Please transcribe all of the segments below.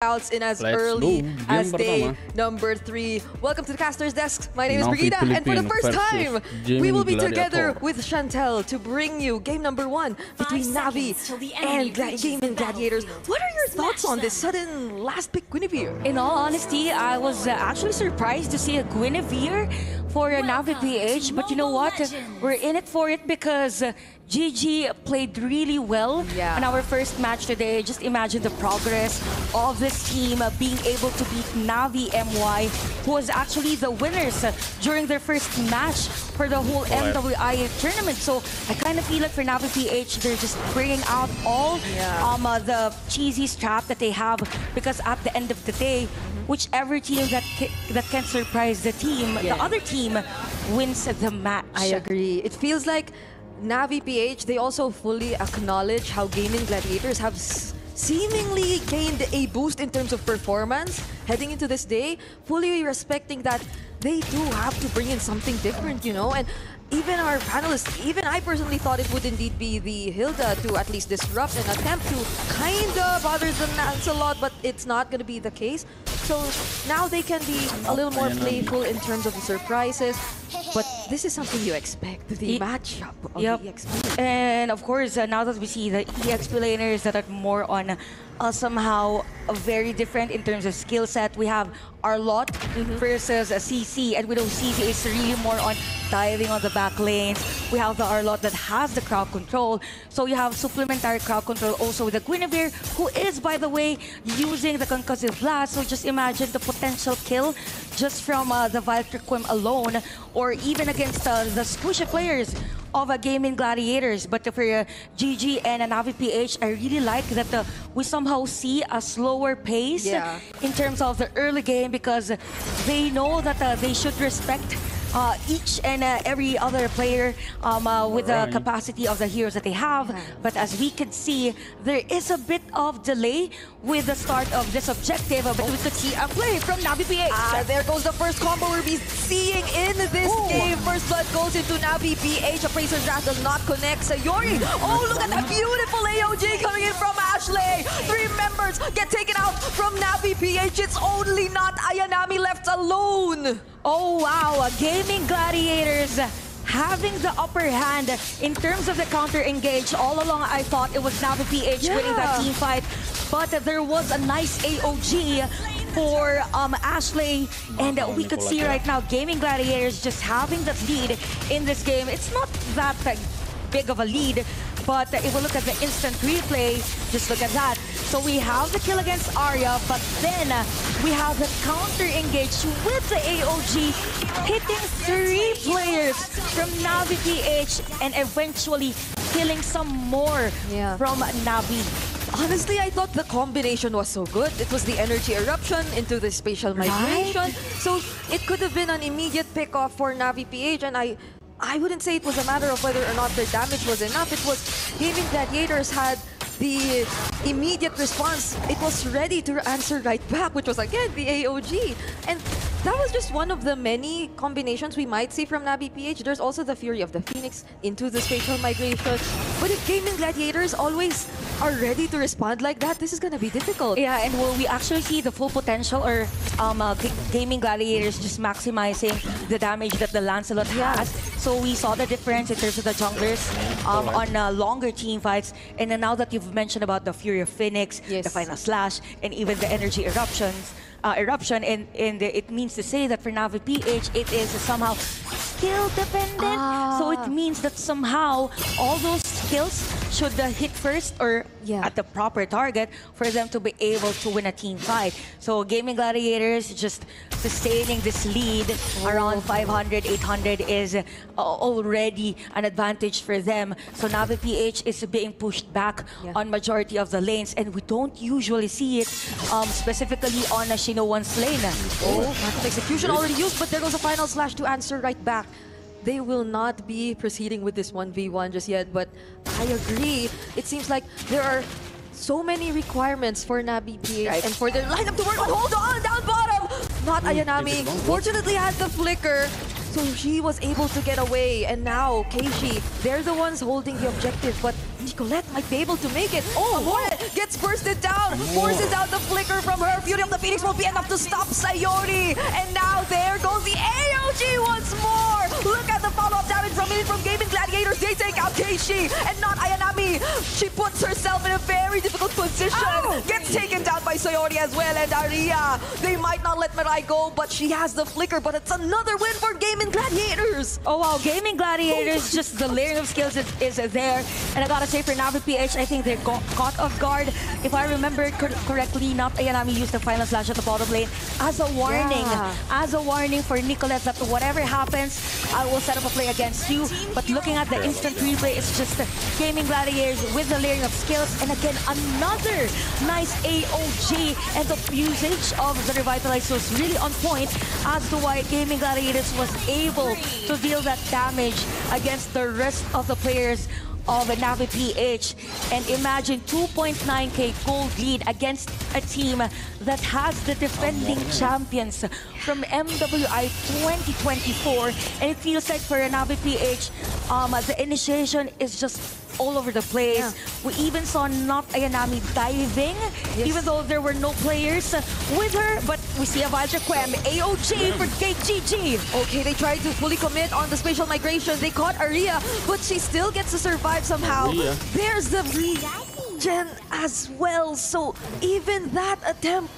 knockouts in as early as day number 3. Welcome to the Caster's Desk. My name is Brigida, and for the first time, we will be together with Chantel to bring you game number 1 between Navi and Gaimin Gladiators. What are your thoughts on this sudden last pick Guinevere? In all honesty, I was actually surprised to see a Guinevere for Navi PH, but you know what? We're in it for it because GG played really well in our first match today. Just imagine the progress of this team being able to beat Navi MY, who was actually the winners during their first match for the whole MWI tournament. So I kind of feel like for Navi PH, they're just bringing out all the cheesy strap that they have, because at the end of the day, whichever team that can surprise the team, the other team wins the match. I agree. It feels like Navi PH, they also fully acknowledge how Gaimin Gladiators have seemingly gained a boost in terms of performance heading into this day, fully respecting that they do have to bring in something different, you know. And even our panelists, even I personally thought it would indeed be the Hilda to at least disrupt and attempt to kind of bother the Lancelot, but it's not going to be the case. So now they can be a little more playful in terms of the surprises. But this is something you expect, the matchup of the EXP. And of course, now that we see the EXP laners that are more on somehow very different in terms of skill set, we have Arlott versus CC, and we know CC is really more on diving on the back lanes. We have the Arlott that has the crowd control, so you have supplementary crowd control also with the Guinevere, who is, by the way, using the concussive blast. So just imagine the potential kill just from the Valkyrie alone, or even against the squishy players of Gaimin Gladiators. But for GG and Navi PH, I really like that we somehow see a slower pace in terms of the early game, because they know that they should respect each and every other player with the capacity of the heroes that they have. But as we can see, there is a bit of delay with the start of this objective, but we could see a play from Navi PH. There goes the first combo we'll be seeing in this game. First blood goes into Navi PH. Appraiser's Wrath does not connect. Sayori, oh, look at that beautiful AOG coming in from Ashley. 3 members get taken out from Navi PH. It's only not Ayanami left alone. Oh wow, Gaimin Gladiators having the upper hand in terms of the counter engage. All along I thought it was Navi PH winning that team fight, but there was a nice AOG for Ashley, and we could see right now Gaimin Gladiators just having the lead in this game. It's not that big of a lead, but if we look at the instant replay, just look at that. So we have the kill against Arya, but then we have the counter engage with the AOG, hitting 3 players from Navi PH and eventually killing some more from Navi. Honestly, I thought the combination was so good. It was the energy eruption into the spatial migration. So it could have been an immediate pick-off for Navi PH, and I wouldn't say it was a matter of whether or not their damage was enough. It was Gaimin Gladiators had the immediate response. It was ready to answer right back, which was again the AOG. And that was just one of the many combinations we might see from Navi PH. There's also the Fury of the Phoenix into the spatial migration. But if Gaimin Gladiators always are ready to respond like that, this is going to be difficult. Yeah, and will we actually see the full potential, or Gaimin Gladiators just maximizing the damage that the Lancelot has? So we saw the difference in terms of the junglers on longer team fights. And then now that you've mentioned about the Fury of Phoenix, the Final Slash, and even the energy eruption, and it means to say that for Navi PH, it is somehow skill dependent. So it means that somehow all those skills should hit first, or at the proper target for them to be able to win a team fight. So Gaimin Gladiators just sustaining this lead around 500, 800 is already an advantage for them. So Navi PH is being pushed back on majority of the lanes, and we don't usually see it specifically on Shinowan's lane. Massive execution already used, but there goes a Final Slash to answer right back. They will not be proceeding with this 1v1 just yet, but I agree. It seems like there are so many requirements for Navi PH and for their lineup to work. But hold on, down bottom! Not Ayanami. Fortunately had the flicker, so she was able to get away. And now Keishi, they're the ones holding the objective, but Nicolette might be able to make it. Oh, Hornet gets bursted down, forces out the flicker from her. Fury of the Phoenix won't be enough to stop Sayori. And now there goes the AOG once more. Look at the follow-up damage from Gaimin Gladiators. They take out Keishi and not Ayanami. She puts herself in a very difficult position. Gets taken down by Sayori as well. And Aria, they might not let Mirai go, but she has the flicker. But it's another win for Gaimin Gladiators. Oh wow, Gaimin Gladiators, just the layering of skills is there. And I gotta say for Navi PH, I think they're caught off guard. If I remember correctly, not Ayanami used the final slash at the bottom lane as a warning. As a warning for Nicolette that whatever happens, I will set up a play against you. But looking at the instant replay, it's just Gaimin Gladiators with the layering of skills. And again, another nice AOG, and the usage of the Revitalize was really on point as to why Gaimin Gladiators was able to deal that damage against the rest of the players of Navi PH. And imagine 2.9k gold lead against a team that has the defending champions from MWI 2024. And it feels like for Navi PH, the initiation is just all over the place. We even saw not Ayanami diving, even though there were no players with her. But we see a Valja Quem, AOG for GG. Okay, they tried to fully commit on the spatial migration. They caught Aria, but she still gets to survive somehow. There's the regen as well. So even that attempt,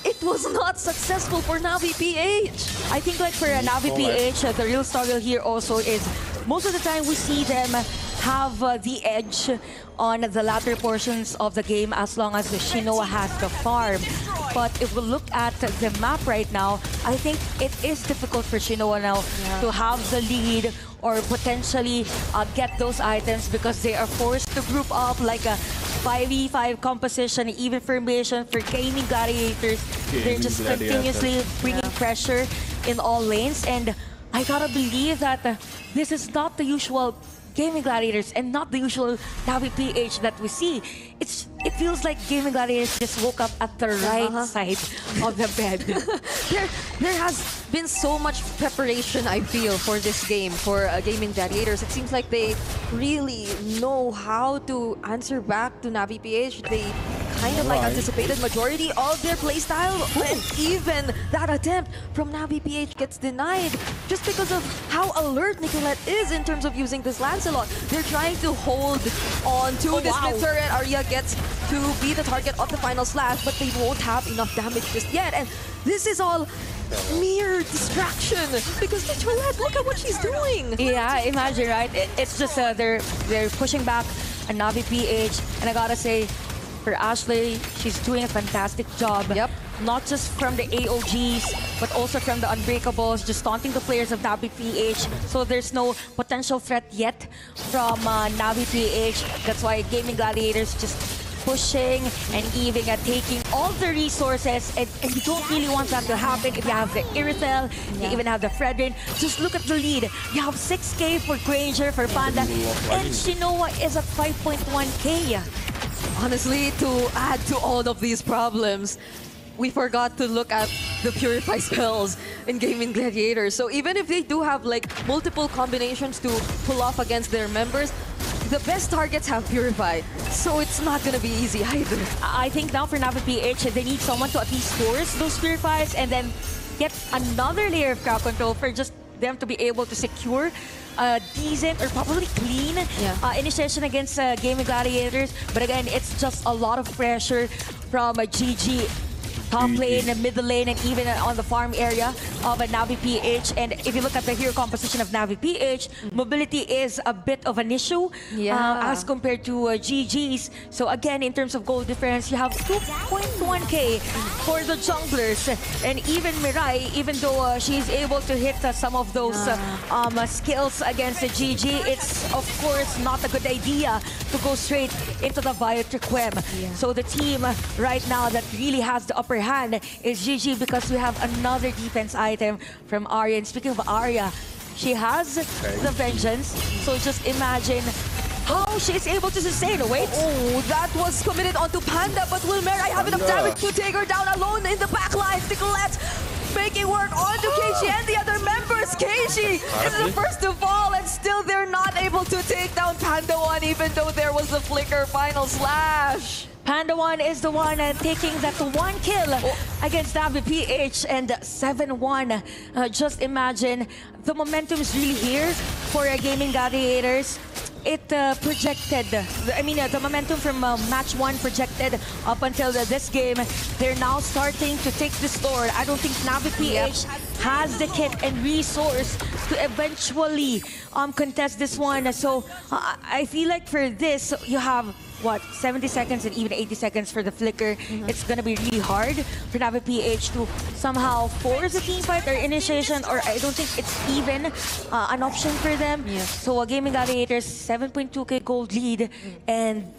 it was not successful for Navi PH. I think like for Navi PH, the real struggle here also is most of the time we see them have the edge on the latter portions of the game as long as the Shinoa has the farm. But if we look at the map right now, I think it is difficult for Shinoa now to have the lead or potentially get those items because they are forced to group up like a 5v5 composition, even formation for Gaimin Gladiators. They're just continuously bringing pressure in all lanes. And I gotta believe that this is not the usual Gaimin Gladiators and not the usual Navi PH that we see. It feels like Gaimin Gladiators just woke up at the right side of the bed. there has been so much preparation, I feel, for this game, for Gaimin Gladiators. It seems like they really know how to answer back to Navi PH. They kind of like anticipated majority of their playstyle, and even that attempt from Navi PH gets denied just because of how alert Nicolette is in terms of using this Lancelot. They're trying to hold on to this mid turret. Arya gets to be the target of the final slash, but they won't have enough damage just yet. And this is all mere distraction because Nicolette, look at what she's doing. Yeah, imagine, right? It's just they're pushing back a Navi PH, and I gotta say, for Ashley, she's doing a fantastic job. Not just from the AOGs, but also from the Unbreakables, just taunting the players of Navi PH. So there's no potential threat yet from Navi PH. That's why Gaimin Gladiators just pushing and even taking all the resources, and you don't really want that to happen if you have the Irithel, you even have the Fredrin. Just look at the lead. You have 6k for Granger, for Panda, and Shinoa is at 5.1k. Honestly, to add to all of these problems, we forgot to look at the Purify spells in Gaimin Gladiators. So even if they do have like multiple combinations to pull off against their members, the best targets have Purify. So it's not gonna be easy either. I think now for Navi PH, they need someone to at least force those Purifies and then get another layer of crowd control for just them to be able to secure a decent or probably clean initiation against Gaimin Gladiators. But again, it's just a lot of pressure from GG top lane, middle lane, and even on the farm area of Navi PH. And if you look at the hero composition of Navi PH, mobility is a bit of an issue as compared to GG's. So again, in terms of goal difference, you have 2.1k for the junglers. And even Mirai, even though she's able to hit some of those skills against the GG, it's of course not a good idea to go straight into the Viotriquem. So the team right now that really has the upper hand is GG, because we have another defense item from Arya. And speaking of Arya, she has the Vengeance. So just imagine how she's able to sustain. Wait. Oh, that was committed onto Panda, but will Mirai have enough damage to take her down alone in the backline? Nicolette making work onto Keishi and the other members. Keishi is the first to fall, and still they're not able to take down Panda 1 even though there was the flicker final slash. Panda 1 is the one taking that one kill against Navi PH and 7-1. Just imagine, the momentum is really here for Gaimin Gladiators. It projected, the momentum from match 1 projected up until this game. They're now starting to take this Lord. I don't think Navi PH has the kit and resource to eventually contest this one. So I feel like for this, you have what, 70 seconds and even 80 seconds for the flicker. It's gonna be really hard for Navi PH to somehow force a team fight or initiation, or I don't think it's even an option for them. So Gaimin Gladiators 7.2k gold lead, and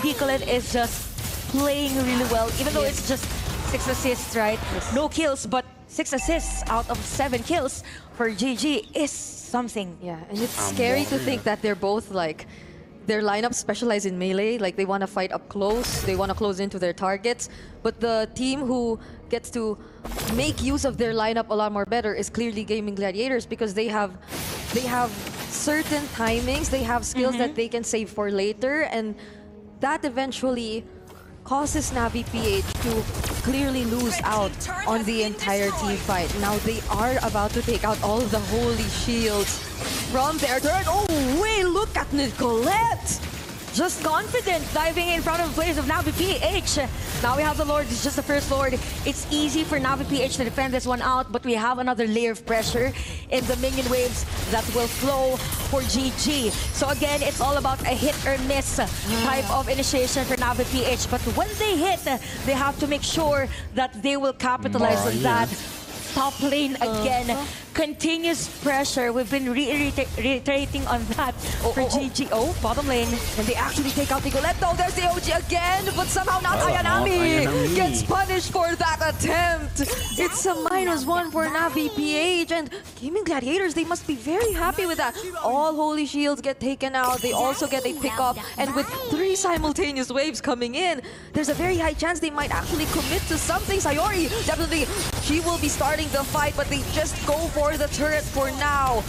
Nicolette is just playing really well, even though it's just 6 assists, right? No kills, but 6 assists out of 7 kills for GG is something. Yeah, and it's scary to think that they're both like, their lineup specialize in melee, like they want to fight up close, they want to close into their targets, but the team who gets to make use of their lineup a lot more better is clearly Gaimin Gladiators, because they have certain timings, they have skills that they can save for later, and that eventually causes Navi PH to clearly lose out on the entire team fight. Now they are about to take out all of the holy shields from their turret. Oh wait, look at Nicolette! Just confident, diving in front of the players of Navi PH. Now we have the Lord, it's just the first Lord. It's easy for Navi PH to defend this one out, but we have another layer of pressure in the minion waves that will flow for GG. So again, it's all about a hit or miss type of initiation for Navi PH. But when they hit, they have to make sure that they will capitalize on that. Top lane again. Continuous pressure. We've been reiterating on that for GG. Oh, bottom lane. And they actually take out Nicolette. Oh, there's the OG again, but somehow not Ayanami. Gets punished for that attempt. It's a -1 for Navi PH. And Gaimin Gladiators, they must be very happy with that. All holy shields get taken out. They also get a pickup. And with 3 simultaneous waves coming in, there's a very high chance they might actually commit to something. Sayori, definitely, she will be starting the fight, but they just go for the turret for now.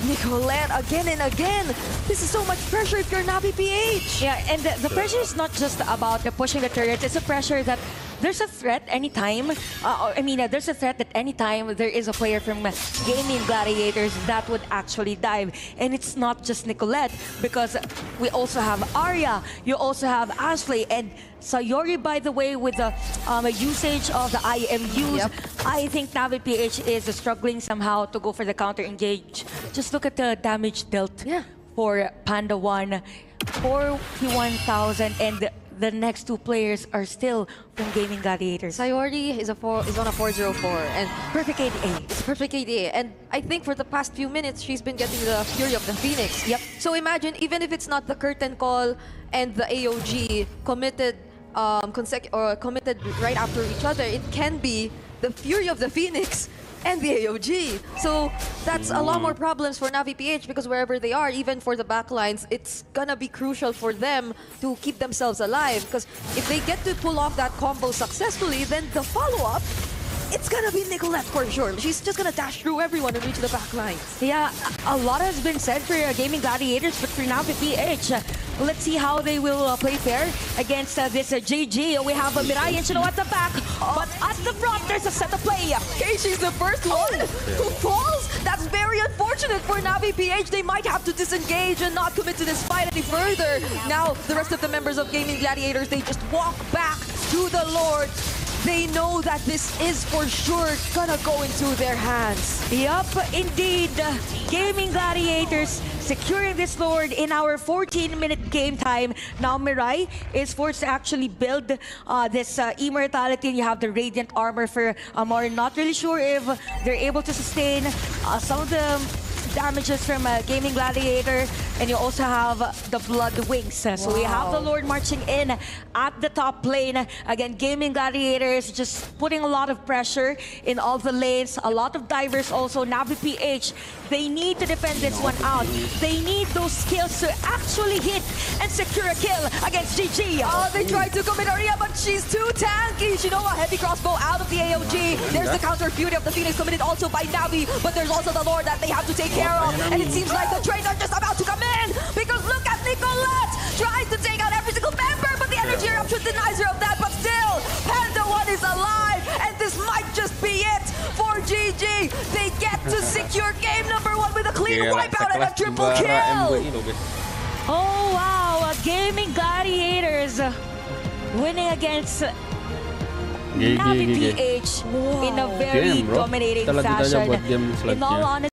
Nicolette again and again. This is so much pressure if you're Navi PH. Yeah, and the pressure is not just about pushing the turret. It's a pressure that there's a threat anytime. There's a threat that anytime there is a player from Gaimin Gladiators that would actually dive. And it's not just Nicolette, because we also have Arya, you also have Ashley, and Sayori, by the way, with the usage of the IMUs. I think Navi PH is struggling somehow to go for the counter engage. Just look at the damage dealt for Panda 1, 41,000, and the next 2 players are still from Gaimin Gladiators. Sayori is on a 404, and perfect ADA. It's perfect ADA, and I think for the past few minutes she's been getting the Fury of the Phoenix. So imagine, even if it's not the curtain call and the AOG committed committed right after each other, it can be the Fury of the Phoenix and the AOG. So that's a lot more problems for Navi PH, because wherever they are, even for the backlines, it's gonna be crucial for them to keep themselves alive. Because if they get to pull off that combo successfully, then the follow-up, it's gonna be Nicolette for sure. She's just gonna dash through everyone and reach the backlines. Yeah, a lot has been said for Gaimin Gladiators, but for Navi PH, let's see how they will play fair against this GG. We have Mirai and Shino at the back, but at the front, there's a set of play. Okay, she's the first one who falls. That's very unfortunate for Navi PH. They might have to disengage and not commit to this fight any further. Now, the rest of the members of Gaimin Gladiators, they just walk back to the Lord. They know that this is for sure gonna go into their hands. Yup, indeed. Gaimin Gladiators securing this Lord in our 14-minute game time. Now Mirai is forced to actually build this immortality, and you have the radiant armor for Amor. Not really sure if they're able to sustain some of the damages from Gaimin Gladiator, and you also have the Blood Wings. So we have the Lord marching in at the top lane. Again, Gaimin Gladiators just putting a lot of pressure in all the lanes. A lot of divers also. Navi PH, they need to defend this one out. They need those skills to actually hit and secure a kill against GG. Oh, they tried to commit Arya, but she's too tanky. Shinoa, heavy crossbow out of the AOG. There's the counter Fury of the Phoenix committed also by Navi, but there's also the Lord that they have to take care care of. And it seems like the trades are just about to come in because look at Nicolette trying to take out every single member, but the energy eruption denies her of that. But still, Panda 1 is alive, and this might just be it for GG. They get to secure game number 1 with a clean wipeout and a triple kill. Oh wow, Gaimin Gladiators winning against Navi PH in a very dominating fashion. In all honesty,